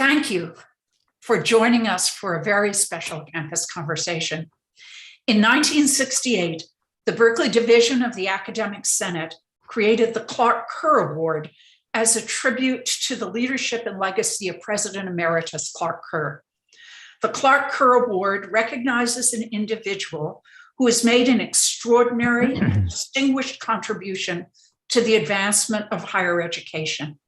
Thank you for joining us for a very special campus conversation. In 1968, the Berkeley Division of the Academic Senate created the Clark Kerr Award as a tribute to the leadership and legacy of President Emeritus Clark Kerr. The Clark Kerr Award recognizes an individual who has made an extraordinary and distinguished contribution to the advancement of higher education.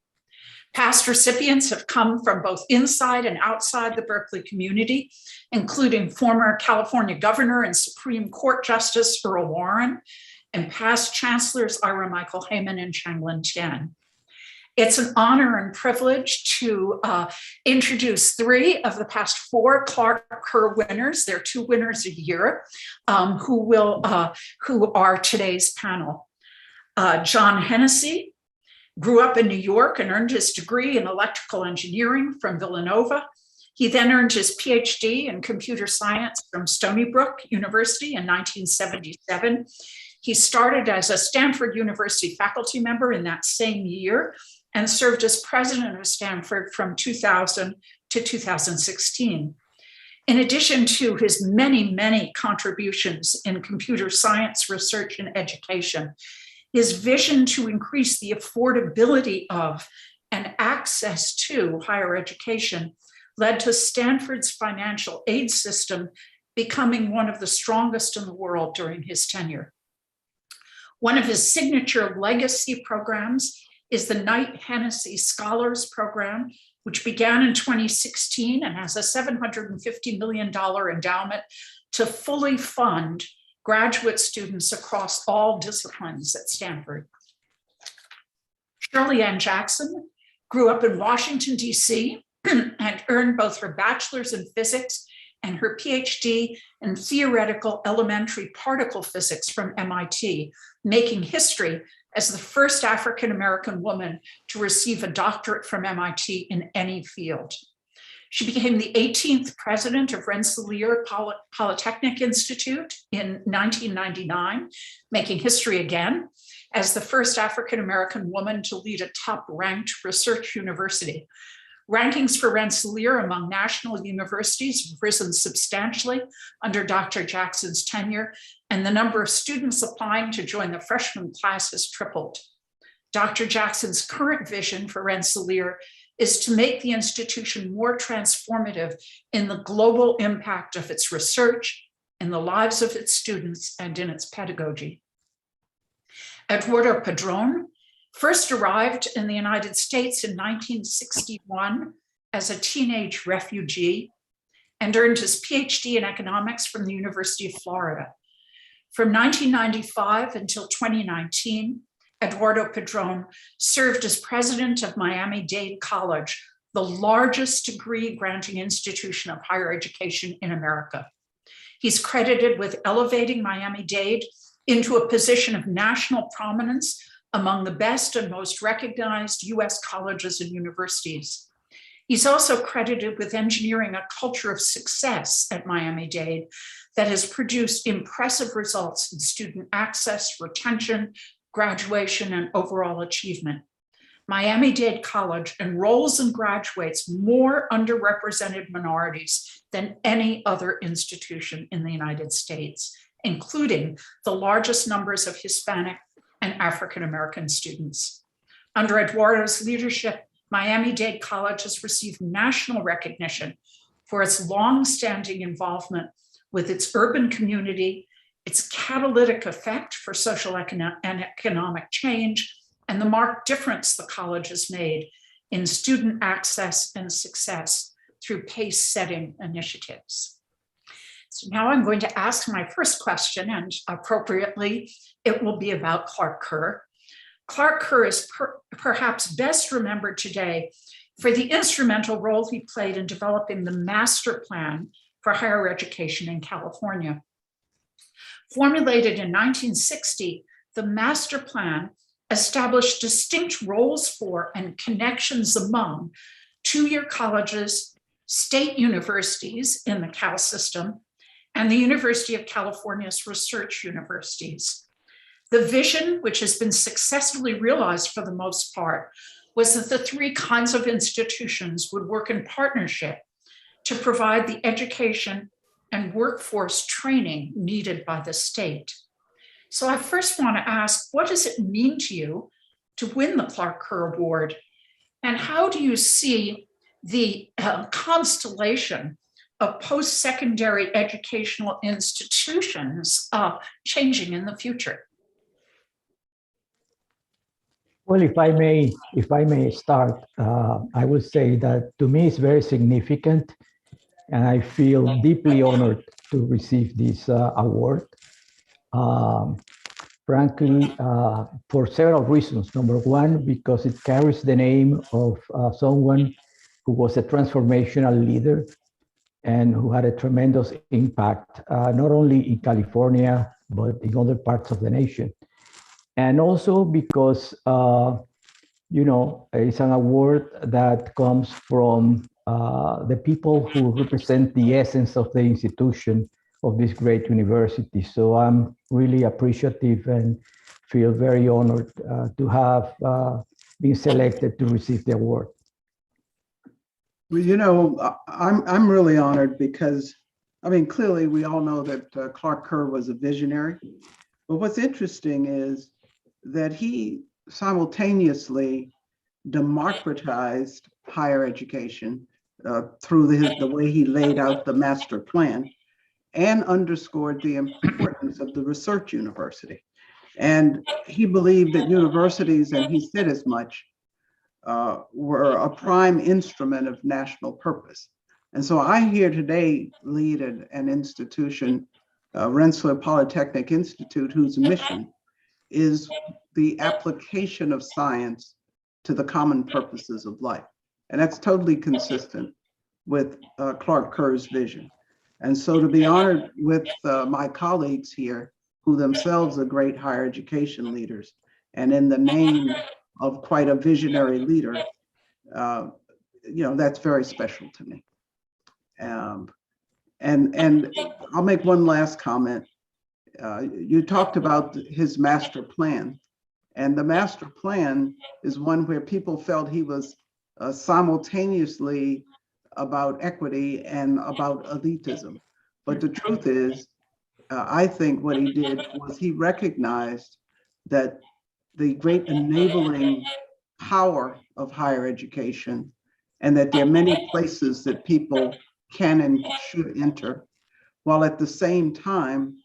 Past recipients have come from both inside and outside the Berkeley community, including former California Governor and Supreme Court Justice Earl Warren, and past Chancellors Ira Michael Heyman and Changlin Tian. It's an honor and privilege to introduce three of the past four Clark Kerr winners. There are two winners a year who are today's panel. John Hennessy grew up in New York and earned his degree in electrical engineering from Villanova. He then earned his PhD in computer science from Stony Brook University in 1977. He started as a Stanford University faculty member in that same year and served as president of Stanford from 2000 to 2016. In addition to his many, many contributions in computer science research and education, his vision to increase the affordability of and access to higher education led to Stanford's financial aid system becoming one of the strongest in the world during his tenure. One of his signature legacy programs is the Knight Hennessy Scholars Program, which began in 2016 and has a $750 million endowment to fully fund graduate students across all disciplines at Stanford. Shirley Ann Jackson grew up in Washington, D.C. and earned both her bachelor's in physics and her PhD in theoretical elementary particle physics from MIT, making history as the first African-American woman to receive a doctorate from MIT in any field. She became the 18th president of Rensselaer Polytechnic Institute in 1999, making history again as the first African-American woman to lead a top-ranked research university. Rankings for Rensselaer among national universities have risen substantially under Dr. Jackson's tenure, and the number of students applying to join the freshman class has tripled. Dr. Jackson's current vision for Rensselaer is to make the institution more transformative in the global impact of its research, in the lives of its students, and in its pedagogy. Eduardo Padron first arrived in the United States in 1961 as a teenage refugee and earned his PhD in economics from the University of Florida. From 1995 until 2019, Eduardo Padron served as president of Miami-Dade College, the largest degree-granting institution of higher education in America. He's credited with elevating Miami-Dade into a position of national prominence among the best and most recognized US colleges and universities. He's also credited with engineering a culture of success at Miami-Dade that has produced impressive results in student access, retention, graduation, and overall achievement. Miami-Dade College enrolls and graduates more underrepresented minorities than any other institution in the United States, including the largest numbers of Hispanic and African-American students. Under Eduardo's leadership, Miami-Dade College has received national recognition for its long-standing involvement with its urban community, its catalytic effect for social and economic change, and the marked difference the college has made in student access and success through pace-setting initiatives. So now I'm going to ask my first question, and appropriately, it will be about Clark Kerr. Clark Kerr is perhaps best remembered today for the instrumental role he played in developing the master plan for higher education in California. Formulated in 1960, the master plan established distinct roles for and connections among two-year colleges, state universities in the Cal system, and the University of California's research universities. The vision, which has been successfully realized for the most part, was that the three kinds of institutions would work in partnership to provide the education and workforce training needed by the state. So I first want to ask, what does it mean to you to win the Clark Kerr Award? And how do you see the constellation of post-secondary educational institutions changing in the future? Well, if I may start, I would say that to me it's very significant, and I feel deeply honored to receive this award. Frankly, for several reasons. Number one, because it carries the name of someone who was a transformational leader and who had a tremendous impact, not only in California, but in other parts of the nation. And also because, it's an award that comes from the people who represent the essence of the institution of this great university. So I'm really appreciative and feel very honored to have been selected to receive the award. Well, I'm really honored because, clearly we all know that Clark Kerr was a visionary, but what's interesting is that he simultaneously democratized higher education through the way he laid out the master plan, and underscored the importance of the research university. And he believed that universities, and he said as much, were a prime instrument of national purpose. And so I here today lead an institution, Rensselaer Polytechnic Institute, whose mission is the application of science to the common purposes of life. And that's totally consistent with Clark Kerr's vision. And so to be honored with my colleagues here, who themselves are great higher education leaders, and in the name of quite a visionary leader, that's very special to me. And I'll make one last comment. You talked about his master plan, and the master plan is one where people felt he was simultaneously about equity and about elitism. But the truth is, I think what he did was he recognized that the great enabling power of higher education, and that there are many places that people can and should enter, while at the same time,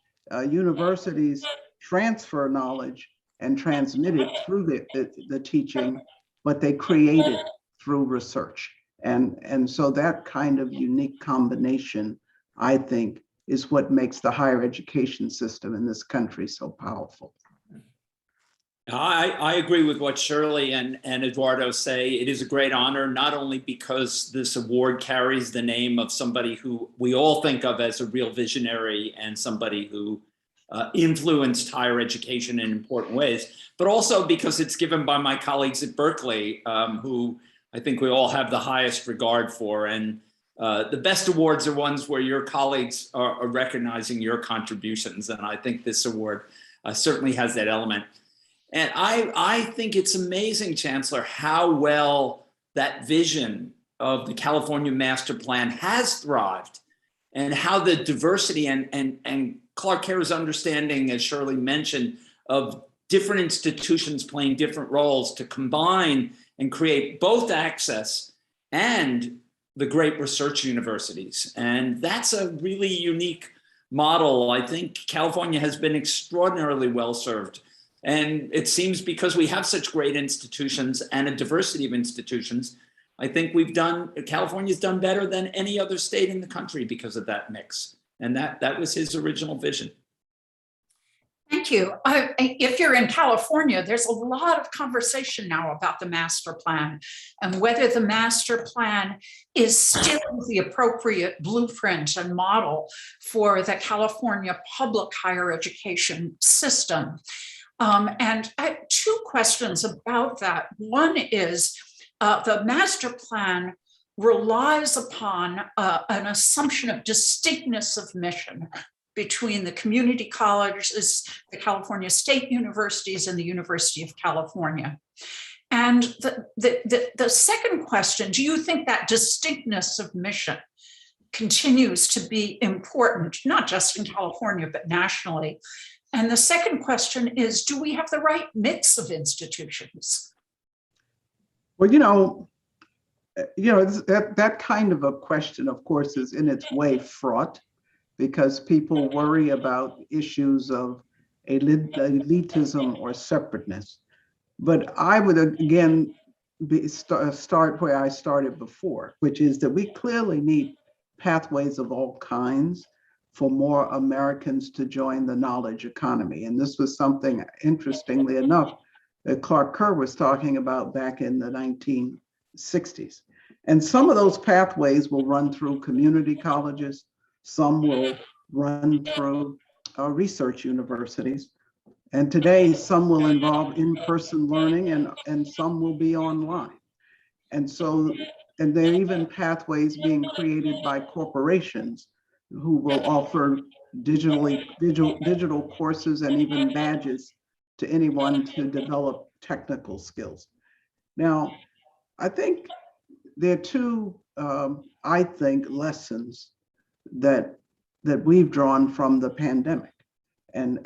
universities transfer knowledge and transmit it through the teaching, but they create it through research. And so that kind of unique combination, I think, is what makes the higher education system in this country so powerful. I agree with what Shirley and Eduardo say. It is a great honor, not only because this award carries the name of somebody who we all think of as a real visionary and somebody who influenced higher education in important ways, but also because it's given by my colleagues at Berkeley, who I think we all have the highest regard for. And the best awards are ones where your colleagues are recognizing your contributions. And I think this award certainly has that element. And I think it's amazing, Chancellor, how well that vision of the California Master Plan has thrived, and how the diversity and Clark Kerr's understanding, as Shirley mentioned, of different institutions playing different roles to combine and create both access and the great research universities. And that's a really unique model. I think California has been extraordinarily well served. And it seems because we have such great institutions and a diversity of institutions, I think California's done better than any other state in the country because of that mix. And that was his original vision. Thank you. If you're in California, there's a lot of conversation now about the master plan and whether the master plan is still the appropriate blueprint and model for the California public higher education system. And I have two questions about that. One is the master plan relies upon an assumption of distinctness of mission between the community colleges, the California State Universities, and the University of California. And And the second question, do you think that distinctness of mission continues to be important, not just in California, but nationally? And the second question is, do we have the right mix of institutions? Well, that kind of a question, of course, is in its way fraught, because people worry about issues of elitism or separateness. But I would again start where I started before, which is that we clearly need pathways of all kinds for more Americans to join the knowledge economy. And this was something, interestingly enough, that Clark Kerr was talking about back in the 1960s. And some of those pathways will run through community colleges, some will run through research universities. And today, some will involve in-person learning and some will be online. And there are even pathways being created by corporations who will offer digital courses and even badges to anyone to develop technical skills. Now, I think there are two, lessons that we've drawn from the pandemic. And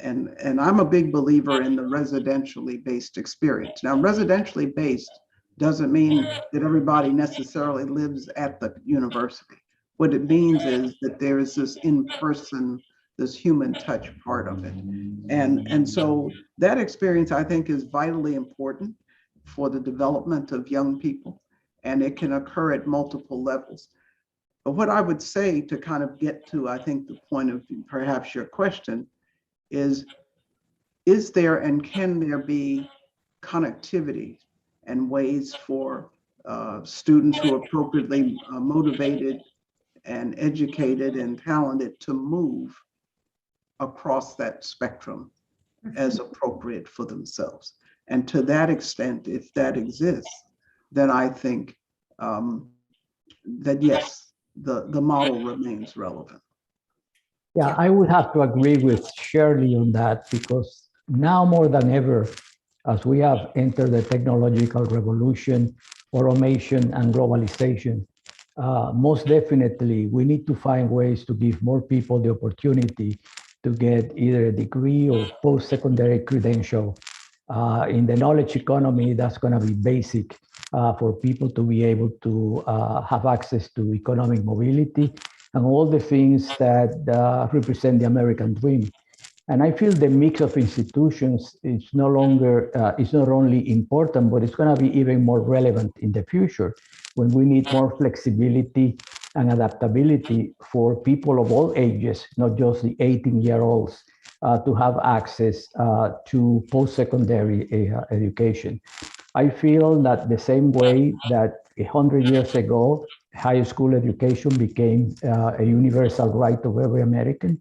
I'm a big believer in the residentially based experience. Now, residentially based doesn't mean that everybody necessarily lives at the university. What it means is that there is this in-person, this human touch part of it. And so that experience, I think, is vitally important for the development of young people, and it can occur at multiple levels. But what I would say to kind of get to, I think, the point of perhaps your question is there and can there be connectivity and ways for students who are appropriately motivated and educated and talented to move across that spectrum as appropriate for themselves? And to that extent, if that exists, then I think that yes, the model remains relevant. Yeah, I would have to agree with Shirley on that, because now more than ever, as we have entered the technological revolution, automation and globalization, most definitely we need to find ways to give more people the opportunity to get either a degree or post-secondary credential. In the knowledge economy, that's going to be basic for people to be able to have access to economic mobility and all the things that represent the American dream. And I feel the mix of institutions is no longer, it's not only important, but it's going to be even more relevant in the future when we need more flexibility and adaptability for people of all ages, not just the 18-year-olds, to have access to post-secondary education. I feel that the same way that 100 years ago, high school education became a universal right of every American,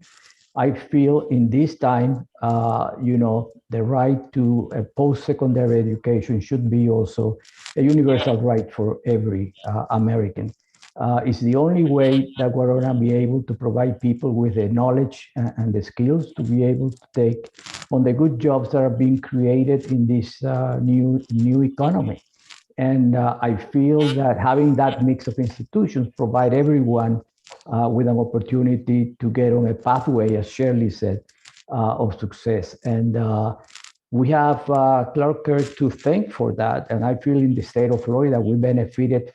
I feel in this time, the right to a post-secondary education should be also a universal right for every American. It's the only way that we're going to be able to provide people with the knowledge and the skills to be able to take on the good jobs that are being created in this new economy. And I feel that having that mix of institutions provide everyone with an opportunity to get on a pathway, as Shirley said, of success. And we have Clark Kerr to thank for that. And I feel in the state of Florida, we benefited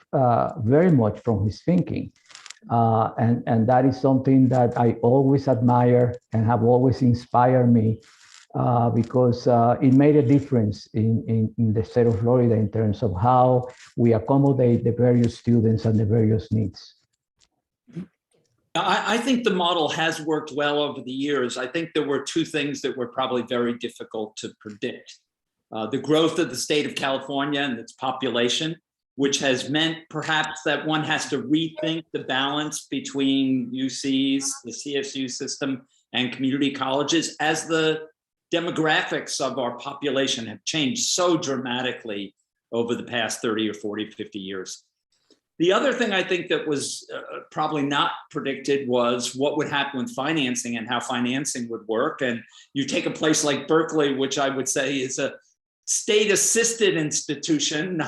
very much from his thinking. And that is something that I always admire and have always inspired me because it made a difference in the state of Florida in terms of how we accommodate the various students and the various needs. I think the model has worked well over the years. I think there were two things that were probably very difficult to predict. The growth of the state of California and its population, which has meant perhaps that one has to rethink the balance between UCs, the CSU system, and community colleges as the demographics of our population have changed so dramatically over the past 30 or 40, 50 years. The other thing I think that was probably not predicted was what would happen with financing and how financing would work. And you take a place like Berkeley, which I would say is a state-assisted institution.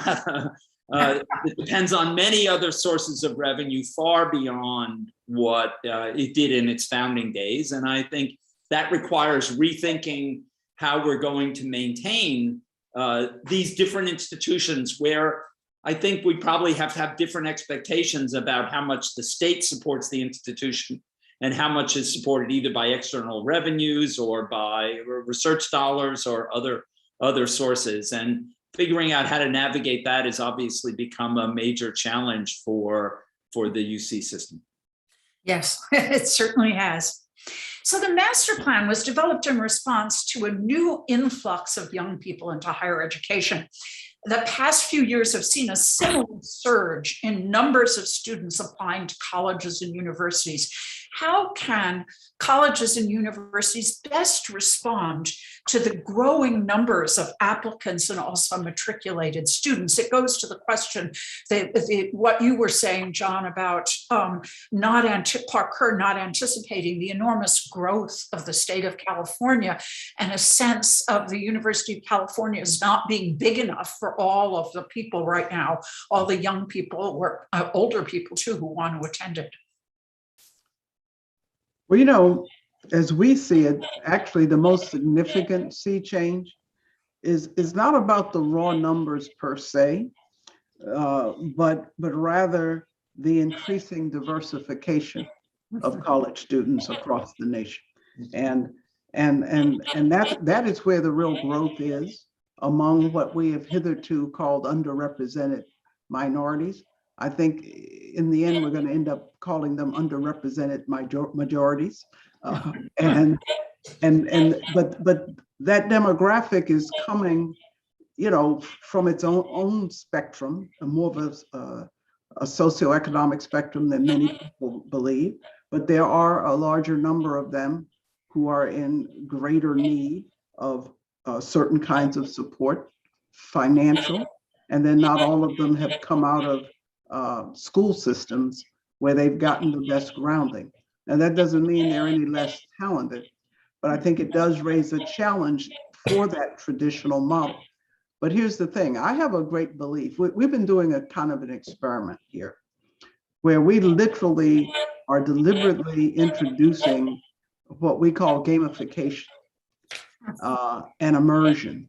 It depends on many other sources of revenue far beyond what it did in its founding days. And I think that requires rethinking how we're going to maintain these different institutions, where I think we probably have to have different expectations about how much the state supports the institution and how much is supported either by external revenues or by research dollars or other sources. And figuring out how to navigate that has obviously become a major challenge for the UC system. Yes, it certainly has. So the master plan was developed in response to a new influx of young people into higher education. The past few years have seen a similar surge in numbers of students applying to colleges and universities. How can colleges and universities best respond to the growing numbers of applicants and also matriculated students? It goes to the question that what you were saying, John, about Clark Kerr not anticipating the enormous growth of the state of California, and a sense of the University of California as not being big enough for all of the people right now, all the young people or older people too who want to attend it. Well, you know, as we see it, actually the most significant sea change is not about the raw numbers per se, but rather the increasing diversification of college students across the nation. And that is where the real growth is among what we have hitherto called underrepresented minorities. I think in the end, we're going to end up calling them underrepresented majorities. But that demographic is coming, you know, from its own spectrum, more of a socioeconomic spectrum than many people believe. But there are a larger number of them who are in greater need of certain kinds of support, financial, and then not all of them have come out of school systems where they've gotten the best grounding. Now, that doesn't mean they're any less talented, but I think it does raise a challenge for that traditional model. But here's the thing, I have a great belief. We've been doing a kind of an experiment here where we literally are deliberately introducing what we call gamification and immersion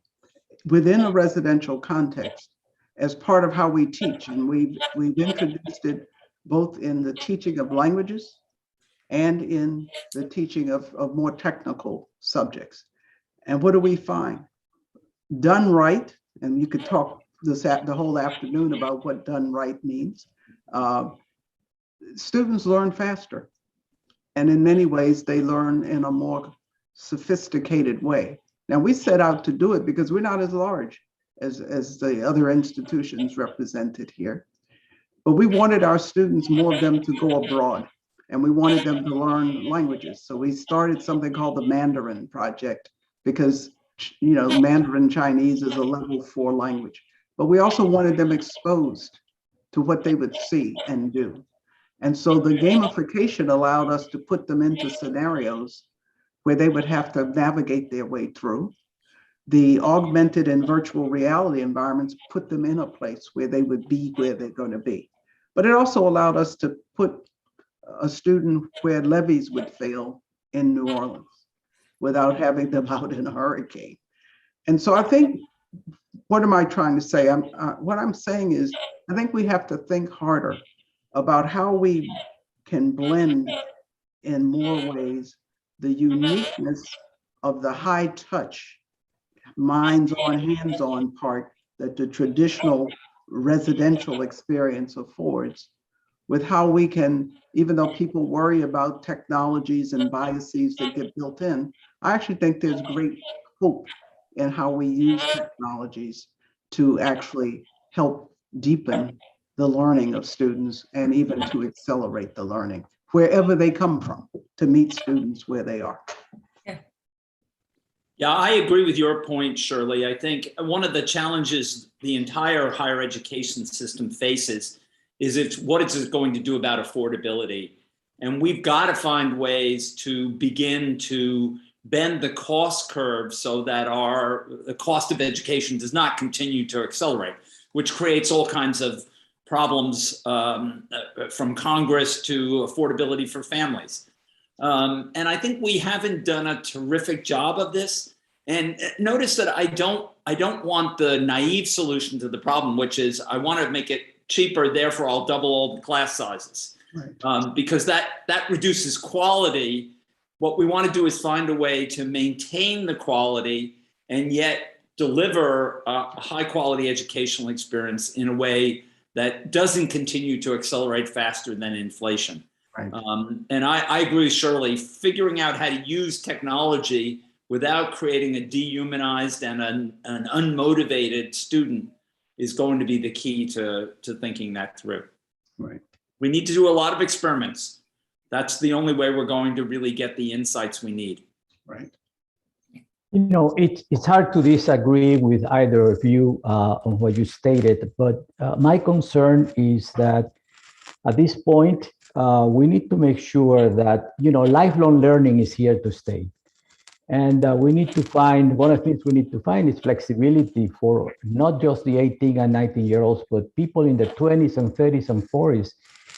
within a residential context as part of how we teach. And we've introduced it both in the teaching of languages and in the teaching of more technical subjects. And what do we find? Done right, and you could talk the whole afternoon about what done right means. Students learn faster. And in many ways, they learn in a more sophisticated way. Now, we set out to do it because we're not as large as the other institutions represented here. But we wanted our students, more of them, to go abroad, and we wanted them to learn languages. So we started something called the Mandarin Project because, you know, Mandarin Chinese is a level 4 language. But we also wanted them exposed to what they would see and do. And so the gamification allowed us to put them into scenarios where they would have to navigate their way through. The augmented and virtual reality environments put them in a place where they would be where they're going to be. But it also allowed us to put a student where levees would fail in New Orleans without having them out in a hurricane. And so I think, what am I trying to say? What I'm saying is, I think we have to think harder about how we can blend in more ways the uniqueness of the high touch, minds-on, hands-on part that the traditional residential experience affords, with how we can, even though people worry about technologies and biases that get built in, I actually think there's great hope in how we use technologies to actually help deepen the learning of students and even to accelerate the learning wherever they come from, to meet students where they are. Yeah, I agree with your point, Shirley. I think one of the challenges the entire higher education system faces is what it's going to do about affordability. And we've got to find ways to begin to bend the cost curve so that the cost of education does not continue to accelerate, which creates all kinds of problems from Congress to affordability for families. And I think we haven't done a terrific job of this. And notice that I don't want the naive solution to the problem, which is I want to make it cheaper, therefore I'll double all the class sizes. Right. Because that reduces quality. What we want to do is find a way to maintain the quality and yet deliver a high quality educational experience in a way that doesn't continue to accelerate faster than inflation. Right. And I agree with Shirley, figuring out how to use technology without creating a dehumanized and an unmotivated student is going to be the key to thinking that through. Right. We need to do a lot of experiments. That's the only way we're going to really get the insights we need. Right. You know, it's hard to disagree with either of you on what you stated, but my concern is that at this point, we need to make sure that, you know, lifelong learning is here to stay. And we need to find, one of the things we need to find is flexibility for not just the 18 and 19-year-olds, but people in the 20s and 30s and 40s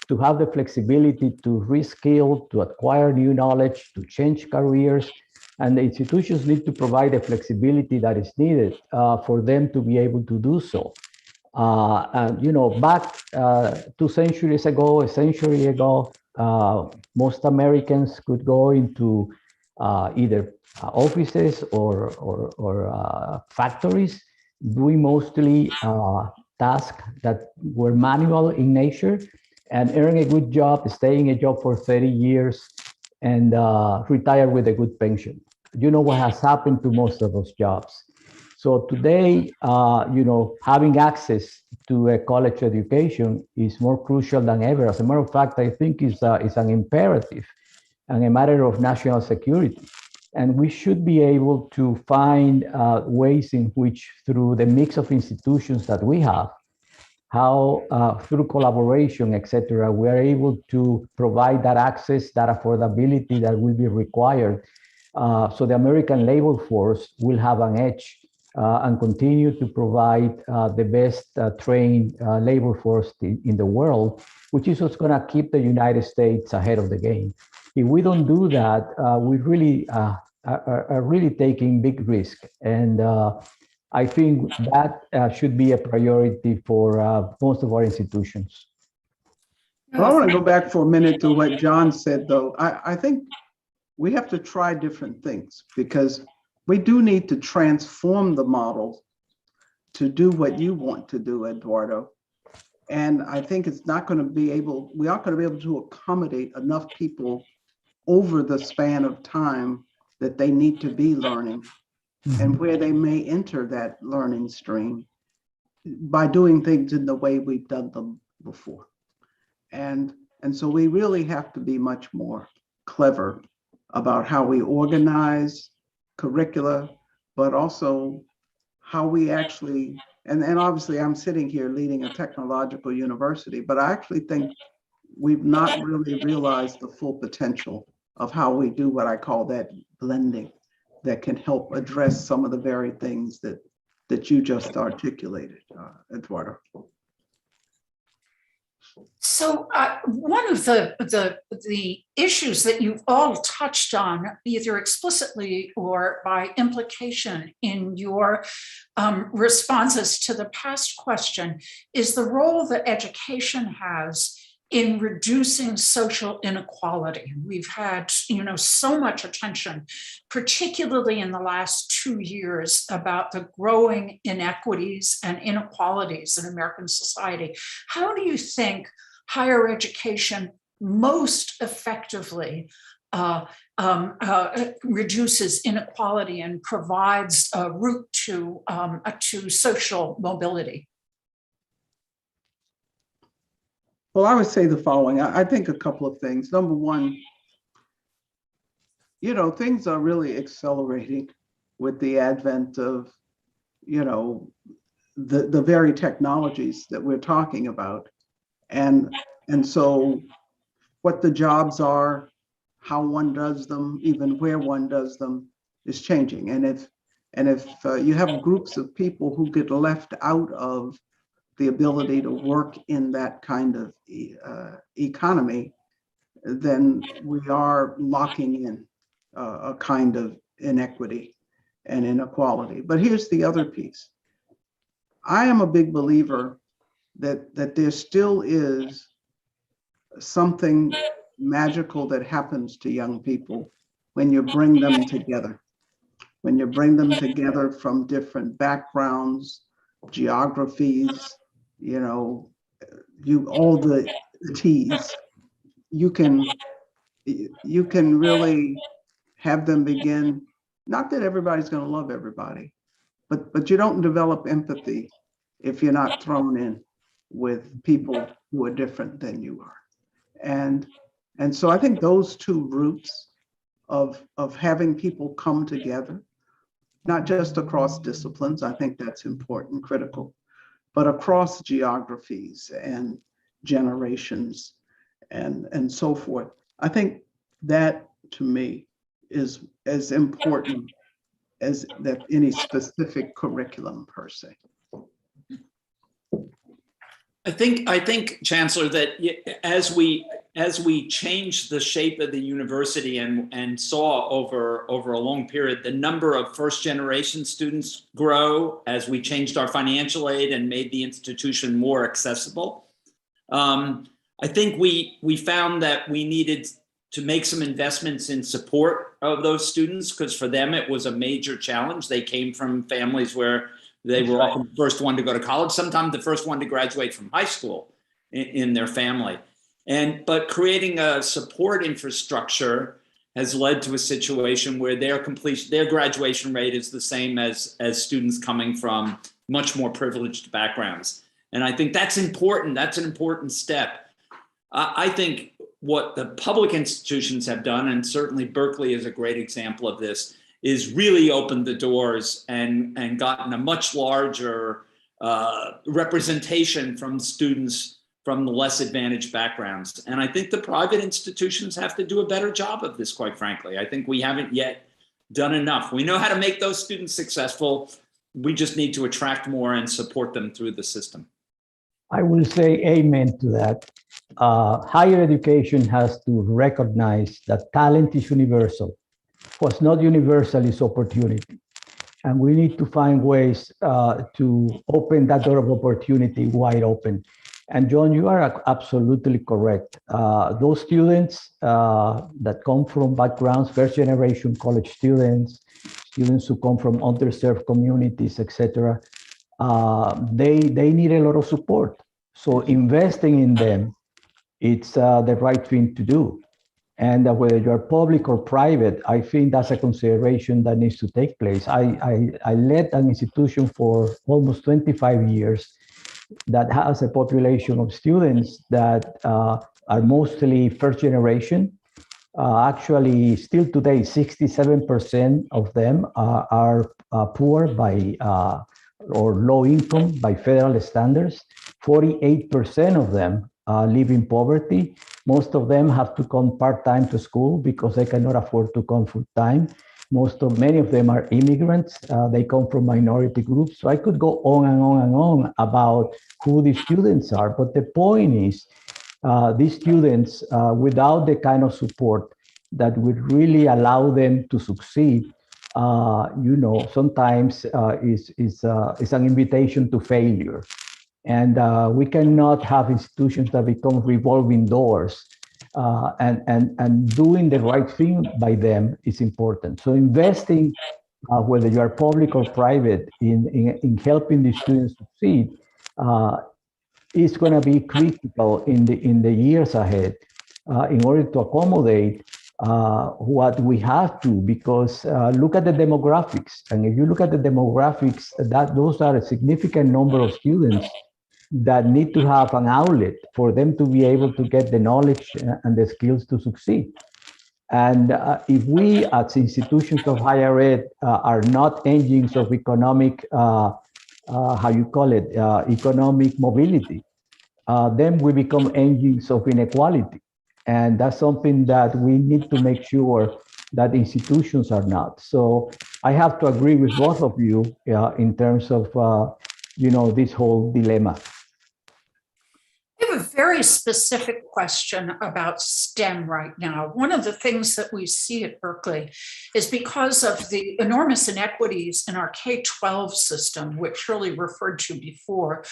to have the flexibility to reskill, to acquire new knowledge, to change careers. And the institutions need to provide the flexibility that is needed for them to be able to do so. And, you know, back 2 centuries ago, a century ago, most Americans could go into either offices or factories, doing mostly tasks that were manual in nature, and earn a good job, stay in a job for 30 years, and retire with a good pension. You know what has happened to most of those jobs. So today, you know, having access to a college education is more crucial than ever. As a matter of fact, I think it's an imperative and a matter of national security. And we should be able to find ways in which, through the mix of institutions that we have, how through collaboration, et cetera, we are able to provide that access, that affordability that will be required. So the American labor force will have an edge and continue to provide the best trained labor force in the world, which is what's going to keep the United States ahead of the game. If we don't do that, we really are really taking big risk. And I think that should be a priority for most of our institutions. Well, I want to go back for a minute to what John said, though. I think we have to try different things because we do need to transform the model to do what you want to do, Eduardo. And I think it's not going to be able, we aren't going to be able to accommodate enough people over the span of time that they need to be learning and where they may enter that learning stream by doing things in the way we've done them before. And so we really have to be much more clever about how we organize curricula, but also how we actually, and obviously I'm sitting here leading a technological university, but I actually think we've not really realized the full potential of how we do what I call that blending that can help address some of the very things that you just articulated, Eduardo. So one of the issues that you've all touched on, either explicitly or by implication in your responses to the past question, is the role that education has in reducing social inequality. We've had, so much attention, particularly in the last 2 years, about the growing inequities and inequalities in American society. How do you think higher education most effectively reduces inequality and provides a route to social mobility? Well, I would say the following. I think a couple of things. Number one, things are really accelerating with the advent of, the very technologies that we're talking about. And so what the jobs are, how one does them, even where one does them, is changing. And if you have groups of people who get left out of the ability to work in that kind of economy, then we are locking in a kind of inequity and inequality. But here's the other piece. I am a big believer that there still is something magical that happens to young people when you bring them together. When you bring them together from different backgrounds, geographies, you know, all the T's, you can really have them begin, not that everybody's going to love everybody, but you don't develop empathy if you're not thrown in with people who are different than you are. And so I think those two roots of having people come together, not just across disciplines, I think that's important, critical, but across geographies and generations and so forth. I think that, to me, is as important as that any specific curriculum per se. I think, Chancellor, that as we changed the shape of the university and saw over a long period the number of first-generation students grow as we changed our financial aid and made the institution more accessible, I think we found that we needed to make some investments in support of those students, because for them it was a major challenge. They came from families where they were often the first one to go to college, sometimes the first one to graduate from high school in their family. But creating a support infrastructure has led to a situation where their graduation rate is the same as students coming from much more privileged backgrounds. And I think that's important. That's an important step. I think what the public institutions have done, and certainly Berkeley is a great example of this, is really opened the doors and gotten a much larger representation from students from the less advantaged backgrounds. And I think the private institutions have to do a better job of this, quite frankly. I think we haven't yet done enough. We know how to make those students successful. We just need to attract more and support them through the system. I will say amen to that. Higher education has to recognize that talent is universal. What's not universal is opportunity. And we need to find ways to open that door of opportunity wide open. And John, you are absolutely correct. Those students that come from backgrounds, first generation college students who come from underserved communities, etc., they need a lot of support. So investing in them, it's the right thing to do. And whether you're public or private, I think that's a consideration that needs to take place. I led an institution for almost 25 years that has a population of students that are mostly first generation. Actually, still today, 67% of them are poor by or low income by federal standards. 48% of them live in poverty. Most of them have to come part-time to school because they cannot afford to come full-time. Many of them are immigrants. They come from minority groups. So I could go on and on and on about who these students are. But the point is, these students, without the kind of support that would really allow them to succeed, sometimes is an invitation to failure. And we cannot have institutions that become revolving doors. And doing the right thing by them is important. So investing, whether you are public or private, in helping the students succeed is going to be critical in the years ahead in order to accommodate what we have to. Because look at the demographics, and if you look at the demographics, those are a significant number of students that need to have an outlet for them to be able to get the knowledge and the skills to succeed. And if we as institutions of higher ed are not engines of economic, economic mobility, then we become engines of inequality. And that's something that we need to make sure that institutions are not. So I have to agree with both of you in terms of, this whole dilemma. I have a very specific question about STEM right now. One of the things that we see at Berkeley is because of the enormous inequities in our K-12 system, which Shirley referred to before,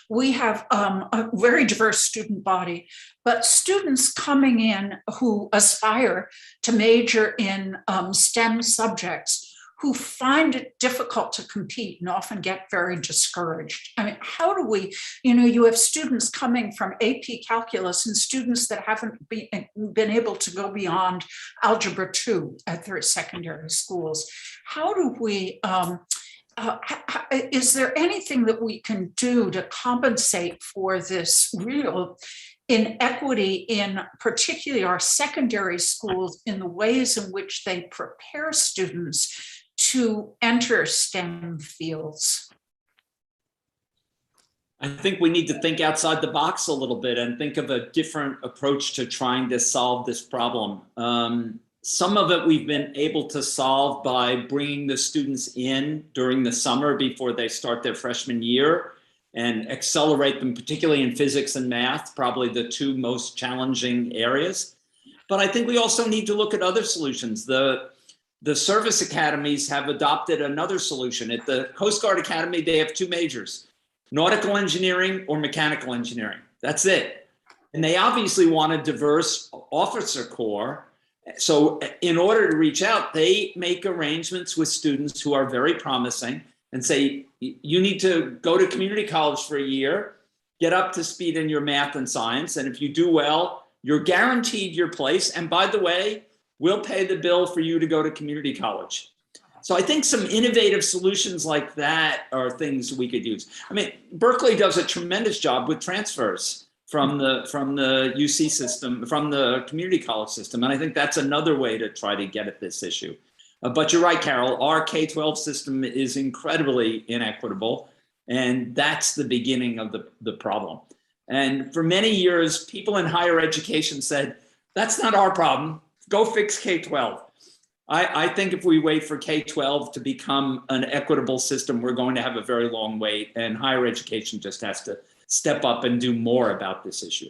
we have a very diverse student body, but students coming in who aspire to major in STEM subjects who find it difficult to compete and often get very discouraged. I mean, how do we, you have students coming from AP Calculus and students that haven't been able to go beyond Algebra 2 at their secondary schools. How do we, is there anything that we can do to compensate for this real inequity in particularly our secondary schools in the ways in which they prepare students to enter STEM fields? I think we need to think outside the box a little bit and think of a different approach to trying to solve this problem. Some of it we've been able to solve by bringing the students in during the summer before they start their freshman year and accelerate them, particularly in physics and math, probably the two most challenging areas. But I think we also need to look at other solutions. The service academies have adopted another solution. At the Coast Guard Academy, they have two majors, nautical engineering or mechanical engineering. That's it. And they obviously want a diverse officer corps. So in order to reach out, they make arrangements with students who are very promising and say, you need to go to community college for a year, get up to speed in your math and science. And if you do well, you're guaranteed your place. And by the way, we'll pay the bill for you to go to community college. So I think some innovative solutions like that are things we could use. I mean, Berkeley does a tremendous job with transfers from the UC system, from the community college system. And I think that's another way to try to get at this issue. But you're right, Carol, our K-12 system is incredibly inequitable. And that's the beginning of the problem. And for many years, people in higher education said, that's not our problem. Go fix K-12. I think if we wait for K-12 to become an equitable system, we're going to have a very long wait, and higher education just has to step up and do more about this issue.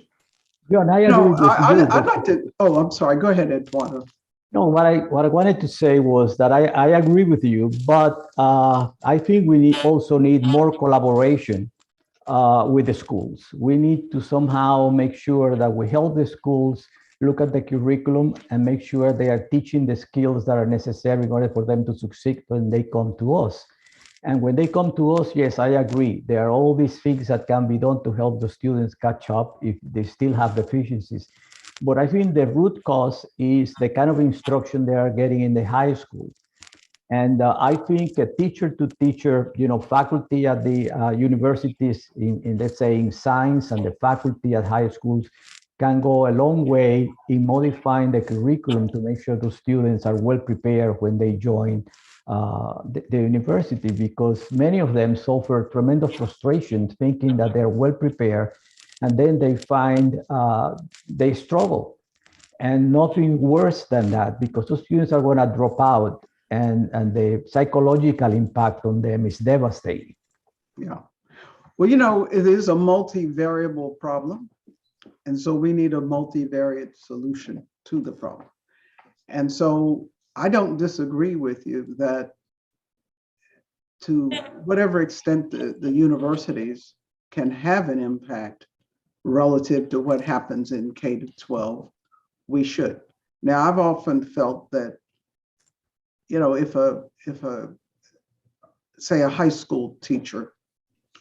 John, I'd like to, I'm sorry, go ahead, Eduardo. No, what I wanted to say was that I agree with you, but I think we also need more collaboration with the schools. We need to somehow make sure that we help the schools look at the curriculum and make sure they are teaching the skills that are necessary in order for them to succeed when they come to us. And when they come to us, yes, I agree. There are all these things that can be done to help the students catch up if they still have deficiencies. But I think the root cause is the kind of instruction they are getting in the high school. And I think a teacher to teacher, faculty at the universities in, let's say, in science, and the faculty at high schools can go a long way in modifying the curriculum to make sure the students are well prepared when they join the university, because many of them suffer tremendous frustration thinking that they're well prepared, and then they find they struggle. And nothing worse than that, because those students are going to drop out, and the psychological impact on them is devastating. Yeah. Well, it is a multivariable problem. And so we need a multivariate solution to the problem. And so I don't disagree with you that to whatever extent the universities can have an impact relative to what happens in K-12, we should. Now, I've often felt that, if say a high school teacher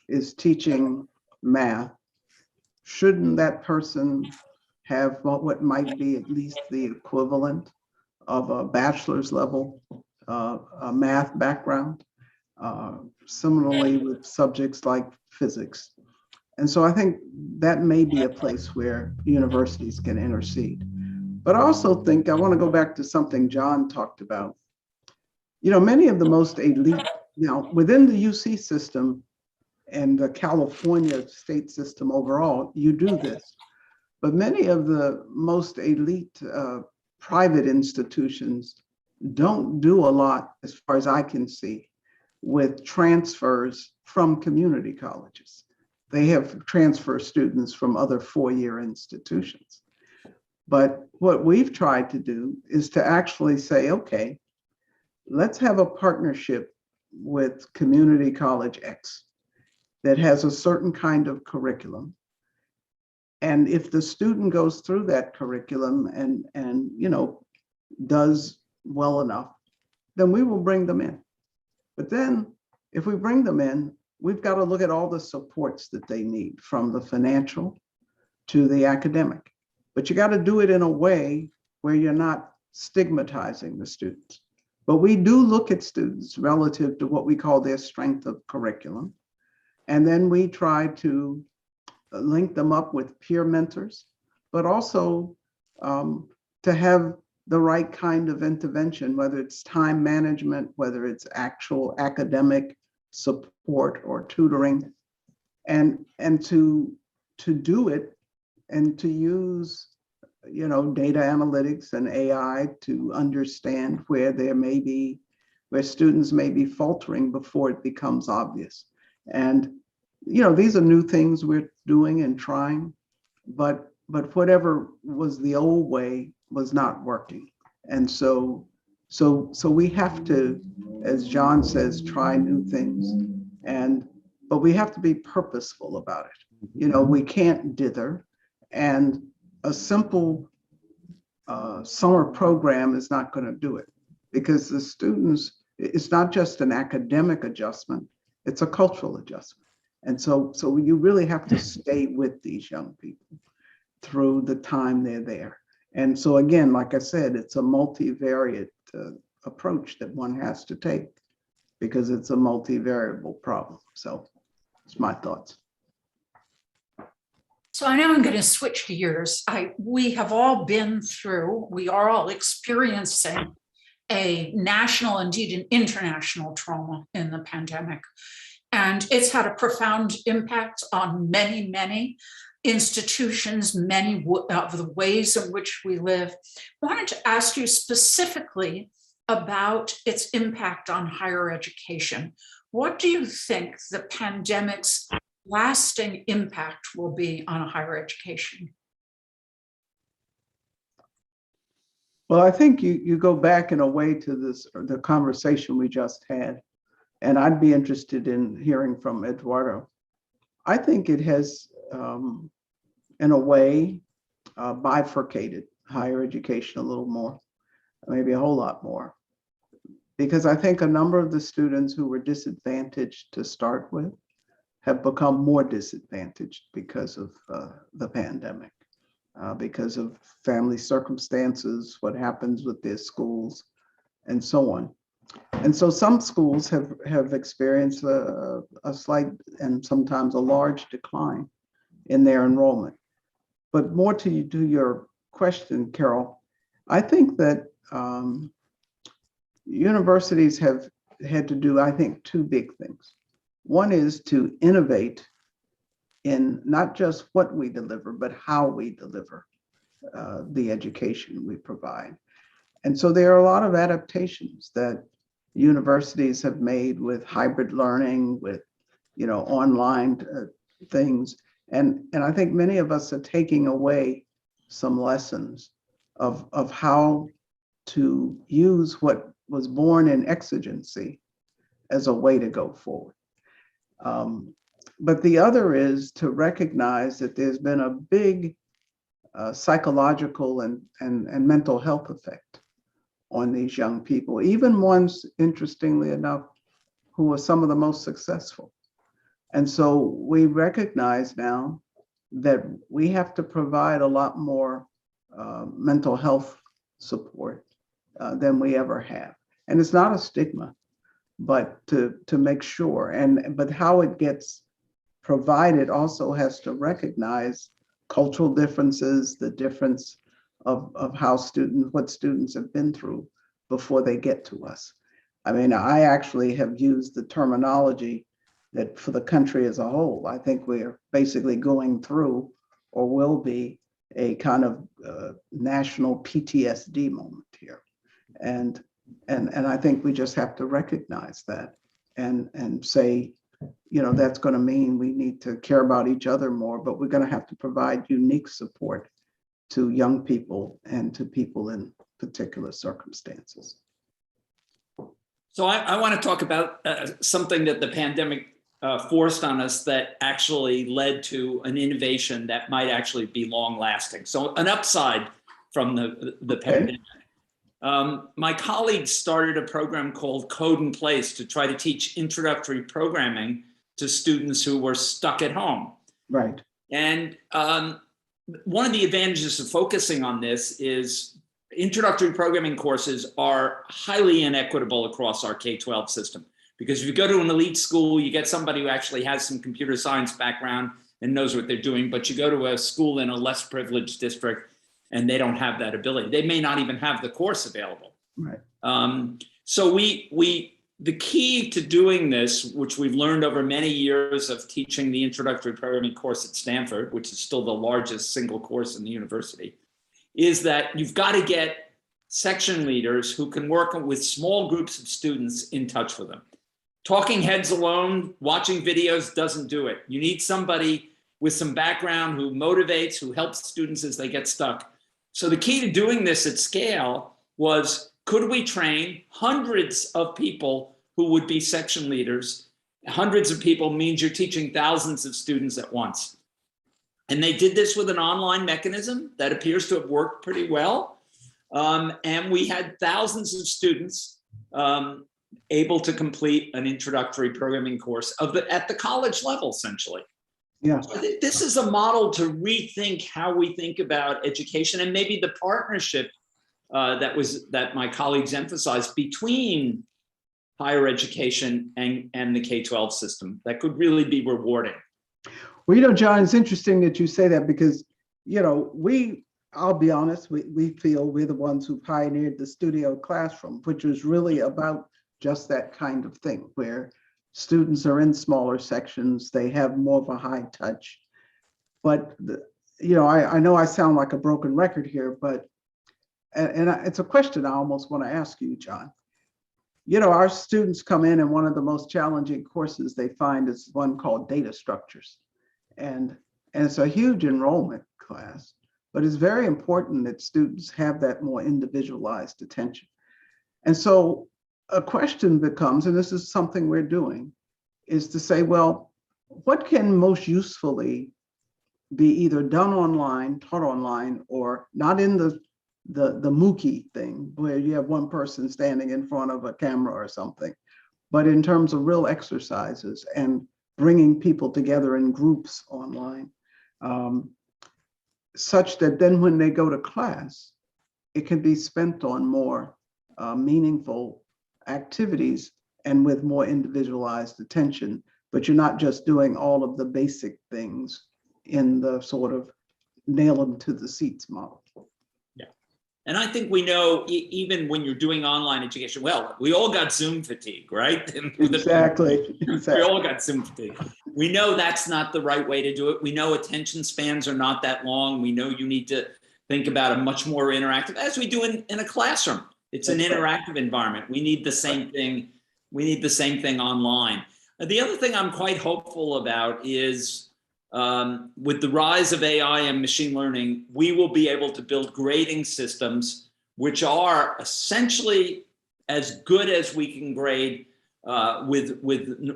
is teaching math, shouldn't that person have what might be at least the equivalent of a bachelor's level a math background? Similarly with subjects like physics. And so I think that may be a place where universities can intercede. But I also think I want to go back to something John talked about. Many of the most elite, now within the UC system and the California state system overall, you do this. But many of the most elite private institutions don't do a lot, as far as I can see, with transfers from community colleges. They have transfer students from other four-year institutions. But what we've tried to do is to actually say, okay, let's have a partnership with Community College X that has a certain kind of curriculum. And if the student goes through that curriculum and does well enough, then we will bring them in. But then if we bring them in, we've got to look at all the supports that they need, from the financial to the academic. But you got to do it in a way where you're not stigmatizing the students. But we do look at students relative to what we call their strength of curriculum. And then we try to link them up with peer mentors, but also to have the right kind of intervention, whether it's time management, whether it's actual academic support or tutoring, and to do it and to use data analytics and AI to understand where students may be faltering before it becomes obvious. And these are new things we're doing and trying, but whatever was the old way was not working. And so we have to, as John says, try new things, but we have to be purposeful about it. We can't dither, and a simple summer program is not going to do it, because the students, it's not just an academic adjustment, it's a cultural adjustment. And so you really have to stay with these young people through the time they're there. And so again, like I said, it's a multivariate approach that one has to take, because it's a multivariable problem. So it's my thoughts. So I know I'm going to switch gears. We have all been through, we are all experiencing a national, indeed an international trauma in the pandemic. And it's had a profound impact on many, many institutions, many of the ways in which we live. I wanted to ask you specifically about its impact on higher education. What do you think the pandemic's lasting impact will be on higher education? Well, I think you go back in a way to the conversation we just had, and I'd be interested in hearing from Eduardo. I think it has, in a way, bifurcated higher education a little more, maybe a whole lot more, because I think a number of the students who were disadvantaged to start with have become more disadvantaged because of the pandemic, because of family circumstances, what happens with their schools, and so on. And so some schools have experienced a slight and sometimes a large decline in their enrollment. But more to your question, Carol, I think that universities have had to do, I think, two big things. One is to innovate in not just what we deliver, but how we deliver the education we provide. And so there are a lot of adaptations that universities have made with hybrid learning, with online things. And I think many of us are taking away some lessons of how to use what was born in exigency as a way to go forward. But the other is to recognize that there's been a big psychological and mental health effect on these young people, even ones, interestingly enough, who are some of the most successful. And so we recognize now that we have to provide a lot more mental health support than we ever have. And it's not a stigma, but to make sure, but how it gets provided also has to recognize cultural differences, the difference of what students have been through before they get to us. I mean, I actually have used the terminology that for the country as a whole, I think we're basically going through, or will be, a kind of national PTSD moment here. And And I think we just have to recognize that and say, you know, that's going to mean we need to care about each other more, but we're going to have to provide unique support to young people and to people in particular circumstances. So I want to talk about something that the pandemic forced on us that actually led to an innovation that might actually be long lasting. So an upside from the pandemic. My colleagues started a program called Code in Place to try to teach introductory programming to students who were stuck at home. Right. And one of the advantages of focusing on this is introductory programming courses are highly inequitable across our K-12 system. Because if you go to an elite school, you get somebody who actually has some computer science background and knows what they're doing, but you go to a school in a less privileged district and they don't have that ability. They may not even have the course available. Right. So the key to doing this, which we've learned over many years of teaching the introductory programming course at Stanford, which is still the largest single course in the university, is that you've got to get section leaders who can work with small groups of students in touch with them. Talking heads alone, watching videos doesn't do it. You need somebody with some background who motivates, who helps students as they get stuck. So the key to doing this at scale was, could we train hundreds of people who would be section leaders? Hundreds of people means you're teaching thousands of students at once. And they did this with an online mechanism that appears to have worked pretty well. And we had thousands of students able to complete an introductory programming course at the college level, essentially. Yeah. So I think this is a model to rethink how we think about education, and maybe the partnership that my colleagues emphasized between higher education and the K-12 system that could really be rewarding. Well, you know, John, it's interesting that you say that because, you know, I'll be honest, we feel we're the ones who pioneered the studio classroom, which was really about just that kind of thing, where students are in smaller sections, they have more of a high touch. But, you know, I know I sound like a broken record here, but, it's a question I almost want to ask you, John. You know, our students come in and one of the most challenging courses they find is one called data structures. And it's a huge enrollment class, but it's very important that students have that more individualized attention. And so a question becomes, and this is something we're doing, is to say, well, what can most usefully be either done online, taught online, or not in the Mookie thing where you have one person standing in front of a camera or something, but in terms of real exercises and bringing people together in groups online, such that then when they go to class, it can be spent on more meaningful activities and with more individualized attention, but you're not just doing all of the basic things in the sort of nail them to the seats model. And I think we know, even when you're doing online education, well, we all got Zoom fatigue, right? Exactly. We all got Zoom fatigue. We know that's not the right way to do it. We know attention spans are not that long. We know you need to think about a much more interactive, as we do in a classroom. It's an interactive environment. We need the same thing. We need the same thing online. The other thing I'm quite hopeful about is, with the rise of AI and machine learning, we will be able to build grading systems which are essentially as good as we can grade with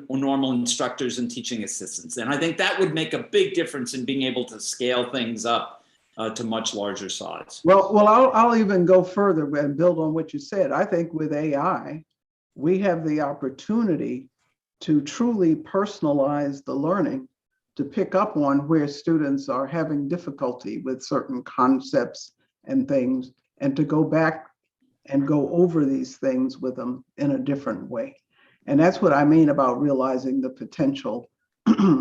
normal instructors and teaching assistants. And I think that would make a big difference in being able to scale things up to much larger size. Well, I'll even go further and build on what you said. I think with AI, we have the opportunity to truly personalize the learning, to pick up on where students are having difficulty with certain concepts and things, and to go back and go over these things with them in a different way. And that's what I mean about realizing the potential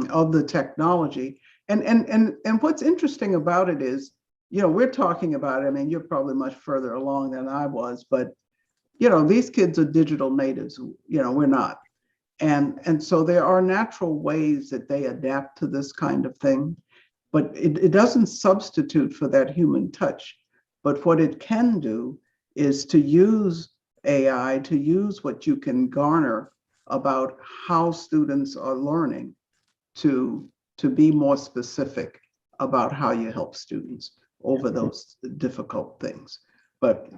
of the technology. And what's interesting about it is, you know, we're talking about, I mean, you're probably much further along than I was, but, you know, these kids are digital natives, you know, we're not. And so there are natural ways that they adapt to this kind of thing, but it doesn't substitute for that human touch. But what it can do is to use AI to use what you can garner about how students are learning to be more specific about how you help students over those difficult things. But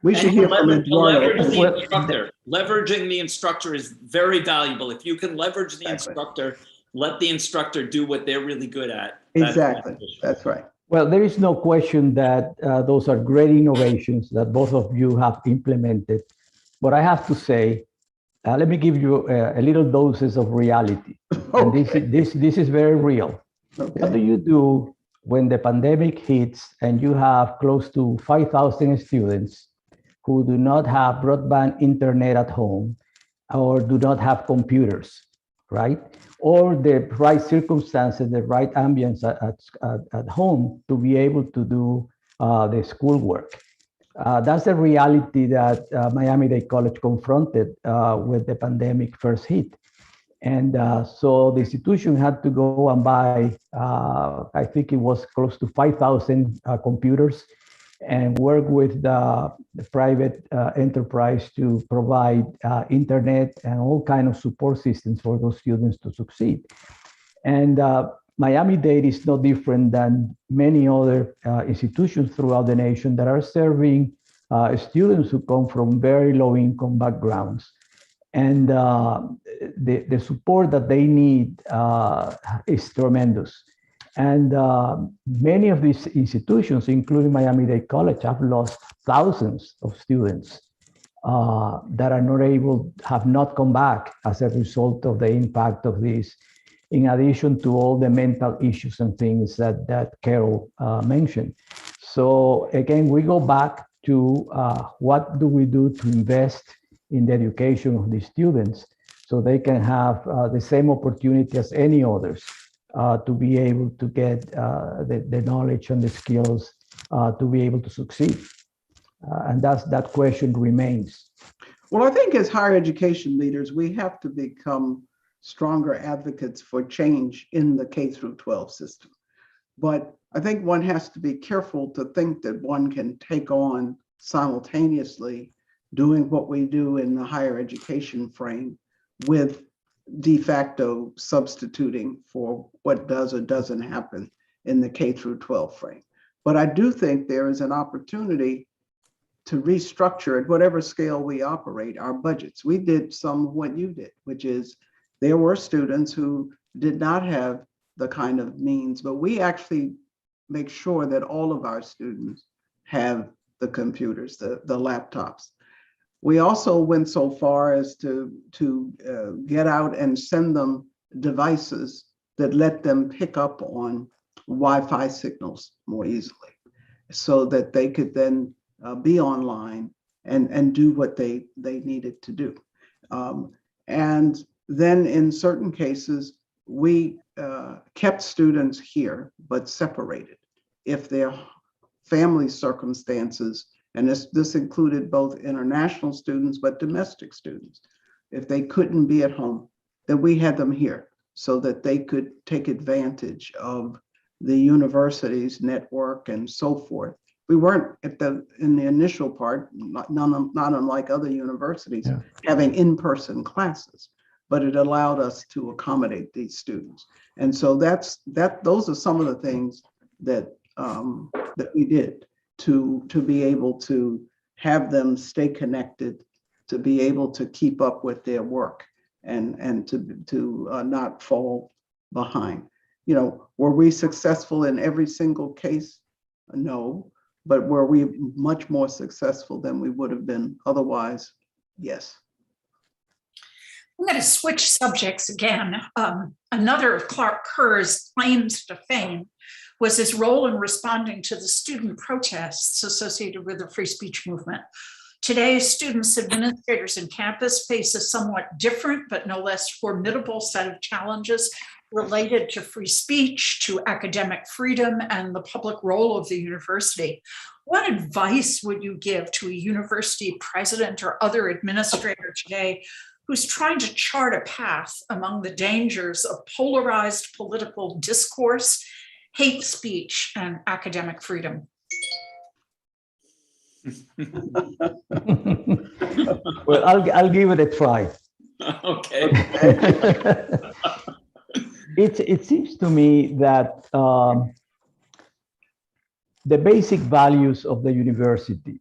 we should hear from Eduardo. Leveraging the instructor is very valuable. If you can leverage the Exactly. instructor, let the instructor do what they're really good at. Exactly. That's right. Well, there is no question that those are great innovations that both of you have implemented. But I have to say, let me give you a little doses of reality. Okay. And this is very real. Okay. What do you do when the pandemic hits and you have close to 5,000 students who do not have broadband internet at home or do not have computers, right? Or the right circumstances, the right ambience at home to be able to do the schoolwork. That's the reality that Miami-Dade College confronted with the pandemic first hit. And so the institution had to go and buy, I think it was close to 5,000 computers and work with the private enterprise to provide internet and all kinds of support systems for those students to succeed. And Miami-Dade is no different than many other institutions throughout the nation that are serving students who come from very low income backgrounds. And the support that they need is tremendous. And many of these institutions, including Miami-Dade College, have lost thousands of students that are not able, have not come back as a result of the impact of this, in addition to all the mental issues and things that Carol mentioned. So again, we go back to what do we do to invest in the education of these students so they can have the same opportunity as any others to be able to get the knowledge and the skills to be able to succeed. And that question remains. Well, I think as higher education leaders, we have to become stronger advocates for change in the K through 12 system. But I think one has to be careful to think that one can take on simultaneously doing what we do in the higher education frame with de facto substituting for what does or doesn't happen in the K through 12 frame. But I do think there is an opportunity to restructure at whatever scale we operate our budgets. We did some of what you did, which is there were students who did not have the kind of means, but we actually make sure that all of our students have the computers, the laptops. We also went so far as to get out and send them devices that let them pick up on Wi-Fi signals more easily so that they could then be online and do what they needed to do. And then in certain cases, we kept students here, but separated if their family circumstances, and this included both international students, but domestic students. If they couldn't be at home, then we had them here so that they could take advantage of the university's network and so forth. We weren't in the initial part, not unlike other universities, having in-person classes, but it allowed us to accommodate these students. And so those are some of the things that we did to be able to have them stay connected, to be able to keep up with their work and to not fall behind. You know, were we successful in every single case? No, but were we much more successful than we would have been otherwise? Yes. I'm going to switch subjects again. Another of Clark Kerr's claims to fame was his role in responding to the student protests associated with the free speech movement. Today, students, administrators, and campus face a somewhat different but no less formidable set of challenges related to free speech, to academic freedom, and the public role of the university. What advice would you give to a university president or other administrator today who's trying to chart a path among the dangers of polarized political discourse, hate speech, and academic freedom? Well, I'll give it a try. Okay. It seems to me that the basic values of the university,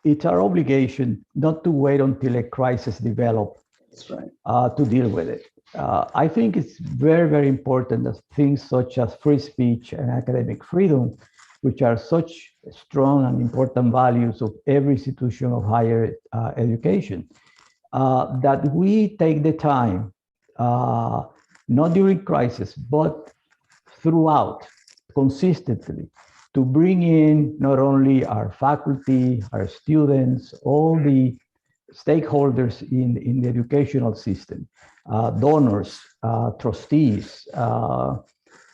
it's our obligation not to wait until a crisis develops That's right. to deal with it. I think it's very, very important that things such as free speech and academic freedom, which are such strong and important values of every institution of higher education, that we take the time, not during crisis, but throughout, consistently, to bring in not only our faculty, our students, all the stakeholders in the educational system, donors, trustees,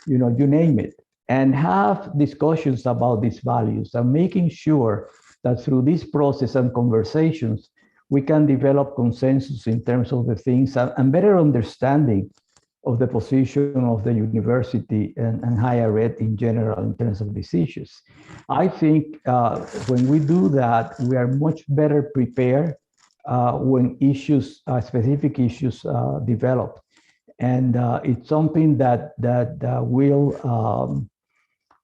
you name it, and have discussions about these values and making sure that through this process and conversations, we can develop consensus in terms of the things and better understanding of the position of the university and higher ed in general in terms of these issues. I think when we do that, we are much better prepared when issues, specific issues develop. And it's something that will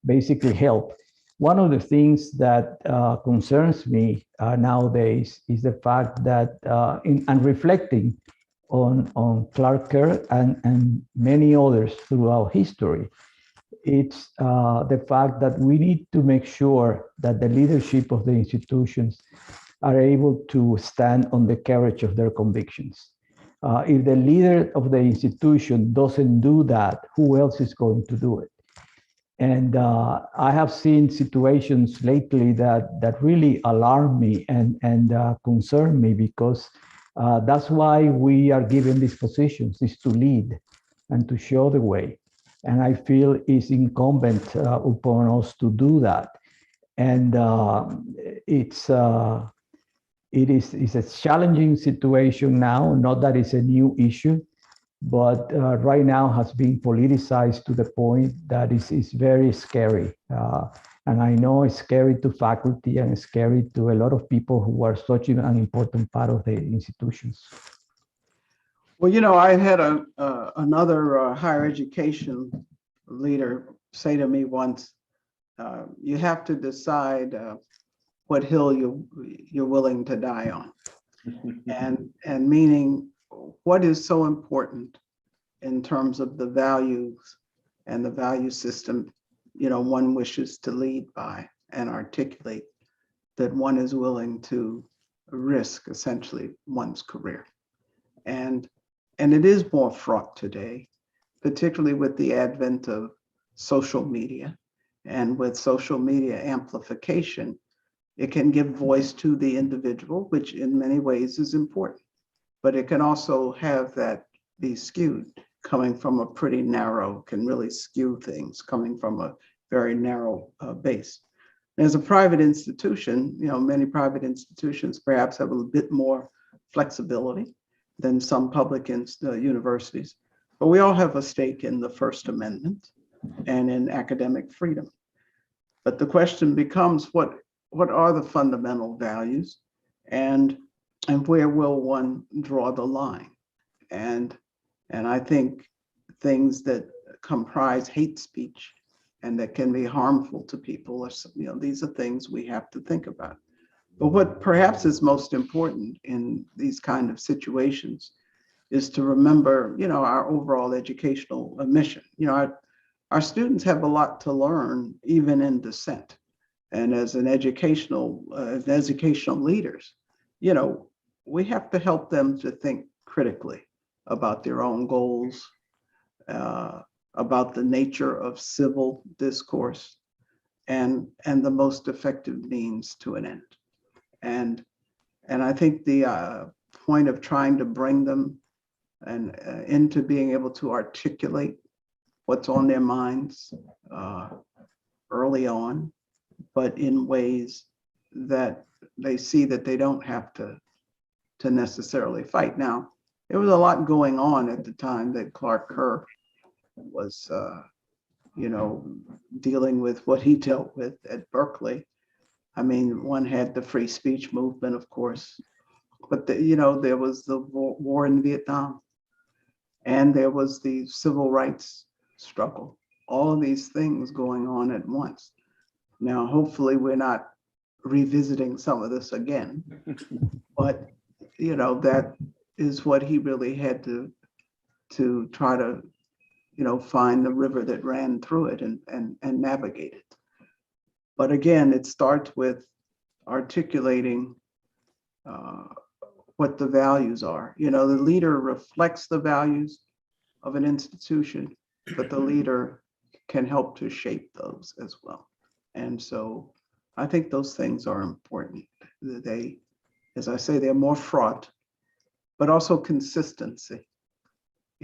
basically help. One of the things that concerns me nowadays is the fact that and reflecting on Clark Kerr and many others throughout history, it's the fact that we need to make sure that the leadership of the institutions are able to stand on the courage of their convictions. If the leader of the institution doesn't do that, who else is going to do it? And I have seen situations lately that really alarm me and concern me, because that's why we are given these positions, is to lead and to show the way. And I feel it's incumbent upon us to do that. And it's a challenging situation now, not that it's a new issue, but right now has been politicized to the point that it's very scary. And I know it's scary to faculty and it's scary to a lot of people who are such an important part of the institutions. Well, I had another higher education leader say to me once, you have to decide what hill you're willing to die on. and meaning what is so important in terms of the values and the value system, one wishes to lead by and articulate, that one is willing to risk essentially one's career. And it is more fraught today, particularly with the advent of social media, and with social media amplification. It can give voice to the individual, which in many ways is important, but it can also have that be skewed, coming from a pretty narrow, can really skew things coming from a very narrow base. As a private institution, many private institutions perhaps have a bit more flexibility than some public universities, but we all have a stake in the First Amendment and in academic freedom. But the question becomes, what are the fundamental values, and where will one draw the line? And I think things that comprise hate speech and that can be harmful to people, these are things we have to think about. But what perhaps is most important in these kind of situations is to remember, our overall educational mission. Our students have a lot to learn, even in dissent. And as educational leaders, we have to help them to think critically about their own goals, about the nature of civil discourse, and the most effective means to an end. And I think the point of trying to bring them into being able to articulate what's on their minds early on, but in ways that they see that they don't have to necessarily fight. Now, there was a lot going on at the time that Clark Kerr was, dealing with what he dealt with at Berkeley. I mean, one had the free speech movement, of course, but there was the war in Vietnam, and there was the civil rights struggle. All of these things going on at once. Now, hopefully, we're not revisiting some of this again, but that is what he really had to try to find the river that ran through it and navigate it. But again, it starts with articulating what the values are. The leader reflects the values of an institution, but the leader can help to shape those as well. And so I think those things are important. They, as I say, they're more fraught, but also consistency.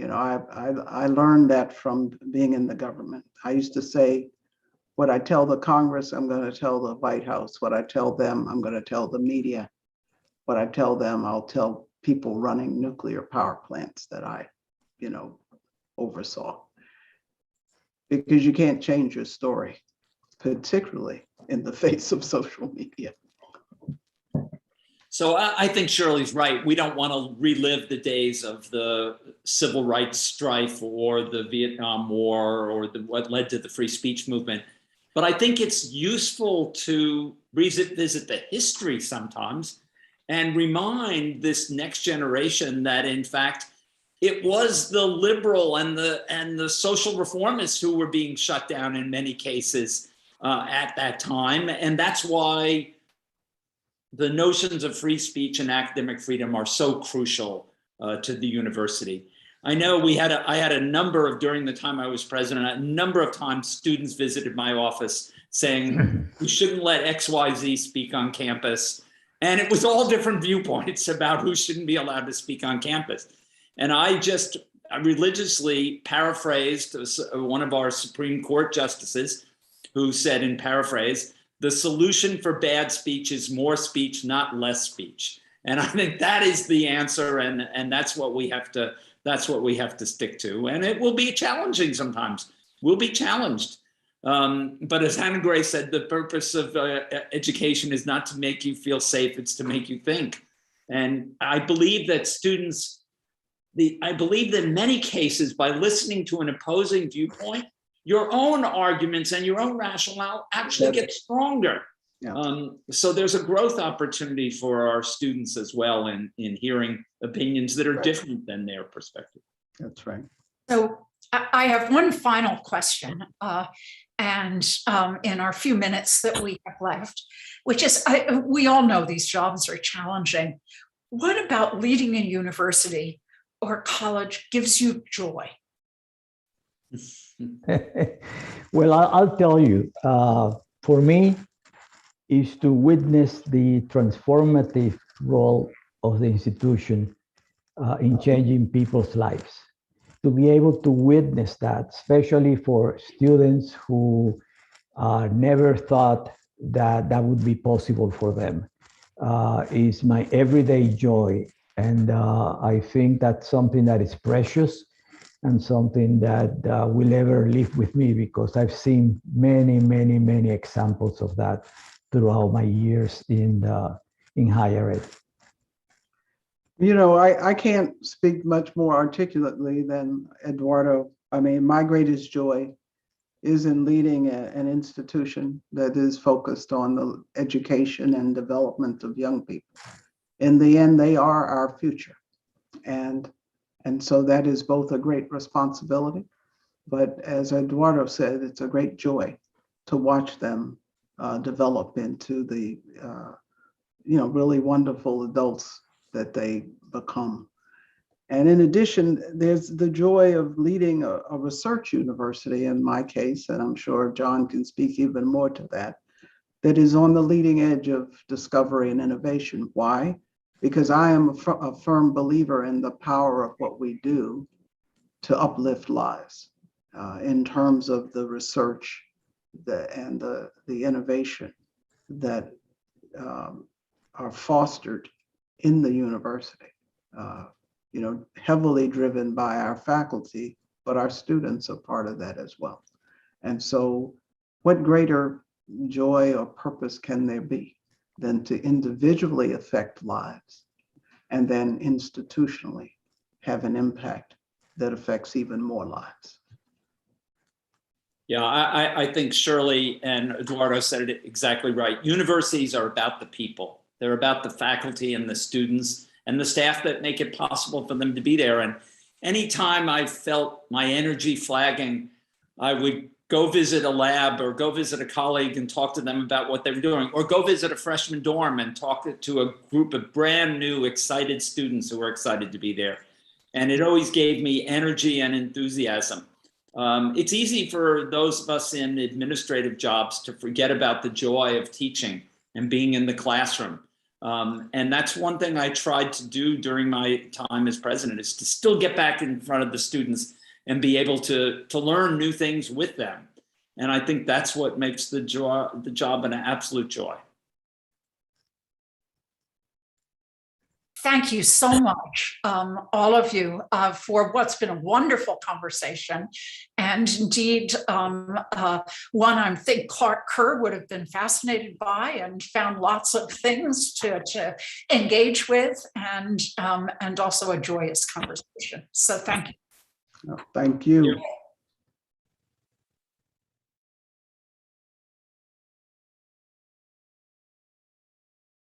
I learned that from being in the government. I used to say, what I tell the Congress, I'm going to tell the White House. What I tell them, I'm going to tell the media. What I tell them, I'll tell people running nuclear power plants that I, oversaw. Because you can't change your story, particularly in the face of social media. So I think Shirley's right. We don't want to relive the days of the civil rights strife or the Vietnam War or what led to the free speech movement. But I think it's useful to revisit the history sometimes and remind this next generation that, in fact, it was the liberal and the social reformists who were being shut down in many cases at that time. And that's why the notions of free speech and academic freedom are so crucial to the university. I know I had a number of, during the time I was president, a number of times students visited my office saying, we shouldn't let XYZ speak on campus. And it was all different viewpoints about who shouldn't be allowed to speak on campus. And I religiously paraphrased one of our Supreme Court justices who said, in paraphrase, the solution for bad speech is more speech, not less speech. And I think that is the answer, and that's what we have to stick to. And it will be challenging sometimes. We'll be challenged. But as Hannah Gray said, the purpose of education is not to make you feel safe, it's to make you think. And I believe that in many cases, by listening to an opposing viewpoint, your own arguments and your own rationale actually get stronger. Yeah. So there's a growth opportunity for our students as well in hearing opinions that are different than their perspective. That's right. So I have one final question, and in our few minutes that we have left, which is, we all know these jobs are challenging. What about leading a university or college gives you joy? Well, I'll tell you, for me, is to witness the transformative role of the institution in changing people's lives. To be able to witness that, especially for students who never thought that that would be possible for them, is my everyday joy. And I think that's something that is precious and something that will ever live with me, because I've seen many, many, many examples of that throughout my years in higher ed. I can't speak much more articulately than Eduardo. I mean, my greatest joy is in leading an institution that is focused on the education and development of young people. In the end, they are our future. And so that is both a great responsibility, but as Eduardo said, it's a great joy to watch them develop into the really wonderful adults that they become. And in addition, there's the joy of leading a research university, in my case, and I'm sure John can speak even more to that is on the leading edge of discovery and innovation. Why? Because I am a firm believer in the power of what we do to uplift lives in terms of the research and the innovation that are fostered in the university, heavily driven by our faculty, but our students are part of that as well. And so what greater joy or purpose can there be than to individually affect lives and then institutionally have an impact that affects even more lives? Yeah, I think Shirley and Eduardo said it exactly right. Universities are about the people. They're about the faculty and the students and the staff that make it possible for them to be there. And anytime I felt my energy flagging, I would go visit a lab or go visit a colleague and talk to them about what they were doing, or go visit a freshman dorm and talk to a group of brand new, excited students who were excited to be there. And it always gave me energy and enthusiasm. It's easy for those of us in administrative jobs to forget about the joy of teaching and being in the classroom. And that's one thing I tried to do during my time as president, is to still get back in front of the students and be able to learn new things with them. And I think that's what makes the job an absolute joy. Thank you so much, all of you, for what's been a wonderful conversation. And indeed, one I think Clark Kerr would have been fascinated by and found lots of things to engage with, and also a joyous conversation. So thank you. Thank you.